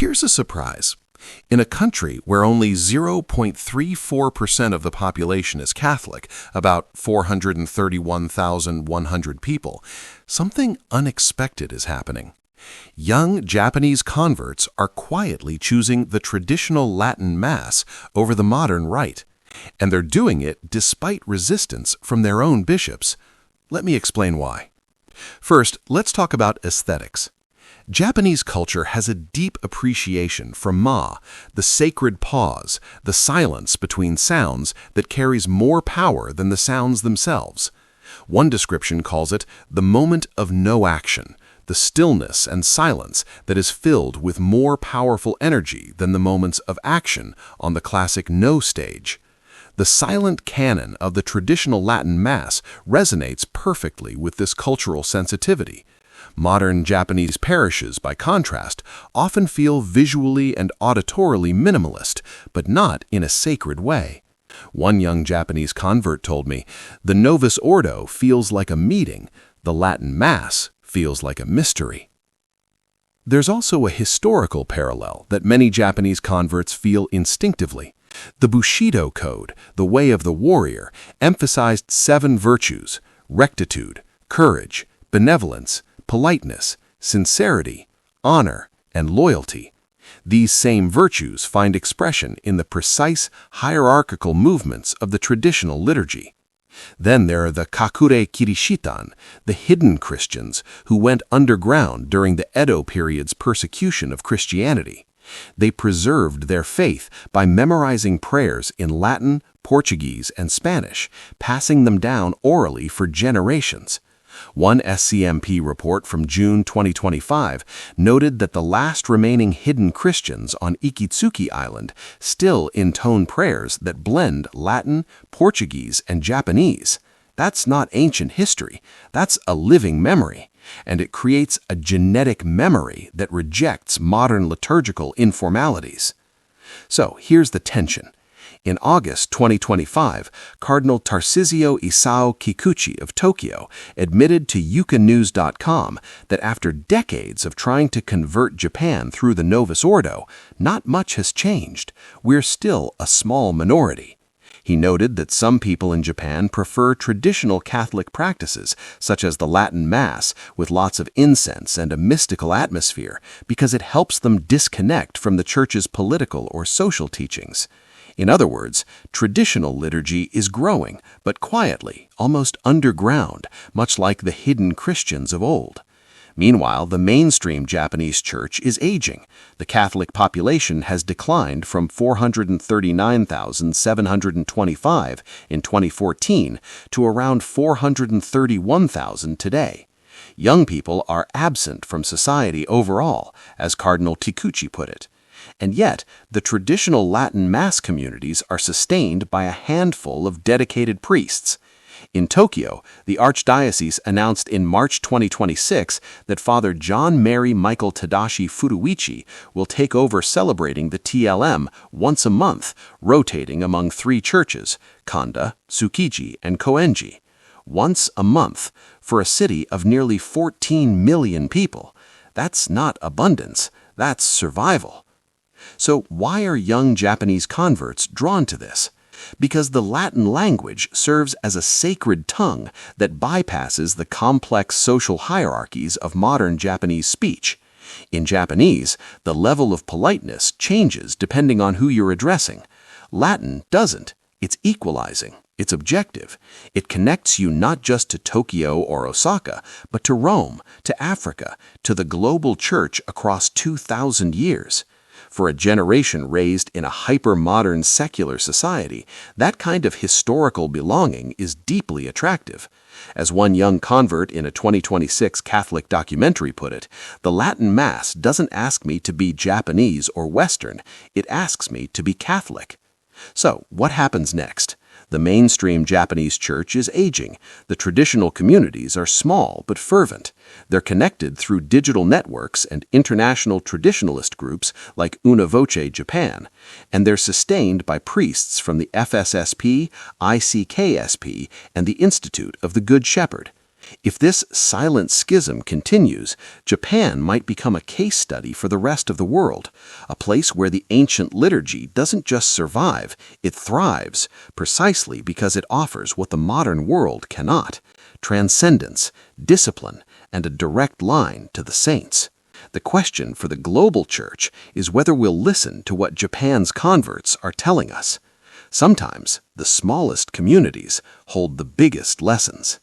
Here's a surprise. In a country where only 0.34% of the population is Catholic, about 431,100 people, something unexpected is happening. Young Japanese converts are quietly choosing the traditional Latin Mass over the modern rite, and they're doing it despite resistance from their own bishops. Let me explain why. First, let's talk about aesthetics. Japanese culture has a deep appreciation for ma, the sacred pause, the silence between sounds that carries more power than the sounds themselves. One description calls it the moment of no action, the stillness and silence that is filled with more powerful energy than the moments of action on the classic no stage. The silent canon of the traditional Latin Mass resonates perfectly with this cultural sensitivity. Modern Japanese parishes, by contrast, often feel visually and auditorily minimalist, but not in a sacred way. One young Japanese convert told me, "The Novus Ordo feels like a meeting, the Latin Mass feels like a mystery." There's also a historical parallel that many Japanese converts feel instinctively. The Bushido Code, the way of the warrior, emphasized 7 virtues: rectitude, courage, benevolence, politeness, sincerity, honor, and loyalty. These same virtues find expression in the precise hierarchical movements of the traditional liturgy. Then there are the Kakure Kirishitan, the hidden Christians who went underground during the Edo period's persecution of Christianity. They preserved their faith by memorizing prayers in Latin, Portuguese, and Spanish, passing them down orally for generations. One SCMP report from June 2025 noted that the last remaining hidden Christians on Ikitsuki Island still intone prayers that blend Latin, Portuguese, and Japanese. That's not ancient history, that's a living memory, and it creates a genetic memory that rejects modern liturgical informalities. So here's the tension. In August 2025, Cardinal Tarcisio Isao Kikuchi of Tokyo admitted to yukanews.com that after decades of trying to convert Japan through the Novus Ordo, not much has changed. We're still a small minority. He noted that some people in Japan prefer traditional Catholic practices, such as the Latin Mass, with lots of incense and a mystical atmosphere, because it helps them disconnect from the Church's political or social teachings. In other words, traditional liturgy is growing, but quietly, almost underground, much like the hidden Christians of old. Meanwhile, the mainstream Japanese church is aging. The Catholic population has declined from 439,725 in 2014 to around 431,000 today. Young people are absent from society overall, as Cardinal Kikuchi put it. And yet, the traditional Latin Mass communities are sustained by a handful of dedicated priests. In Tokyo, the Archdiocese announced in March 2026 that Father John Mary Michael Tadashi Furuichi will take over celebrating the TLM once a month, rotating among 3 churches, Kanda, Tsukiji, and Koenji. Once a month, for a city of nearly 14 million people. That's not abundance, that's survival. So why are young Japanese converts drawn to this? Because the Latin language serves as a sacred tongue that bypasses the complex social hierarchies of modern Japanese speech. In Japanese, the level of politeness changes depending on who you're addressing. Latin doesn't. It's equalizing. It's objective. It connects you not just to Tokyo or Osaka, but to Rome, to Africa, to the global church across 2,000 years. For a generation raised in a hyper-modern secular society, that kind of historical belonging is deeply attractive. As one young convert in a 2026 Catholic documentary put it, the Latin Mass doesn't ask me to be Japanese or Western, it asks me to be Catholic. So, what happens next? The mainstream Japanese church is aging. The traditional communities are small but fervent. They're connected through digital networks and international traditionalist groups like Una Voce Japan, and they're sustained by priests from the FSSP, ICKSP, and the Institute of the Good Shepherd. If this silent schism continues, Japan might become a case study for the rest of the world, a place where the ancient liturgy doesn't just survive, it thrives, precisely because it offers what the modern world cannot: transcendence, discipline, and a direct line to the saints. The question for the global church is whether we'll listen to what Japan's converts are telling us. Sometimes the smallest communities hold the biggest lessons.